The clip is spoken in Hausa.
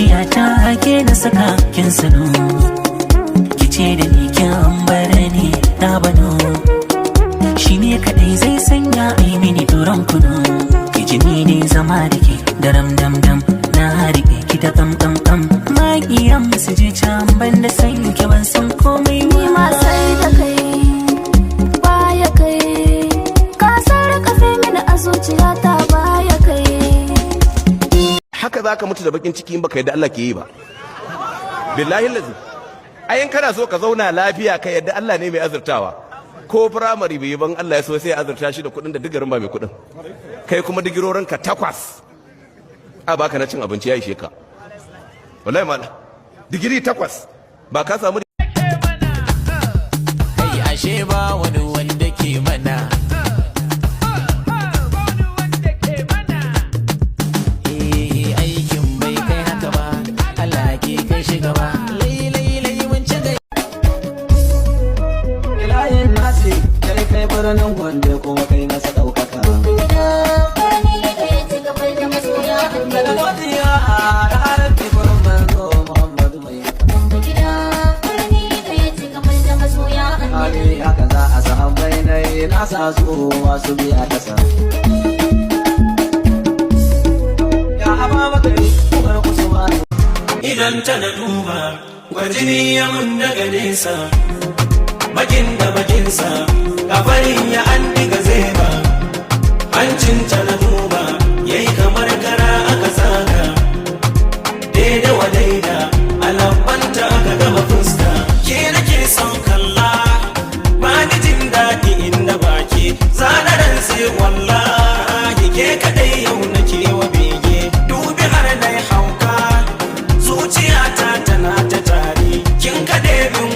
zuciya ta ke na saka kin sano, kice da ni kin ambare ni na bano, shi ne kadai zai sanya ai mini turan kuno. Kiji ni ne zama da ke daram dam dam, na rike ki da kam kam kam. Magiyan su je can ban da san ki ban san komai ni ma sai da kai baya kai, ka sarrafa mini a zuciya ta baya kai. Haka zaka mutu da bakin ciki in baka yadda Allah ke yi ba. Billahi lazi ayin kana so ka zauna lafiya ka yadda Allah ne mai azurtawa. Ko firamare bai ban Allah ya so sai ya azurta shi da kuɗin da digarin ba mai kuɗin. Kai kuma digirorin ka 8 a baka na cin abinci ya ishe ka. Wallahi mala digiri 8 ba ka samu kai ashe ba wani wanda ke mana. Aikin bai kai haka ba, Allah ke kai shi gaba. Lai mun ci gai. Ilayin nasi kai kai birnin gwande kuma kai masa ɗaukaka. Daga godiya a ranar teburin manzo Muhammadu mai hali haka za a sahabbai na yi nasa su masu biya kasa. Ya haba makari kuma kusurwa idan ta na duba gwajini ya mun daga nesa, bakin da bakinsa kafarin ya an diga zeba, hancinta na duba yayi kamar kara aka saka, daida wa daida alabanta aka gama fuska. Ke nake son kalla ba ni jin daɗi inda baki zanaran sai wallahi ke kaɗai yau nake wa bege. Dubi har na hauka zuciyata tana ta tari, kin kaɗe bin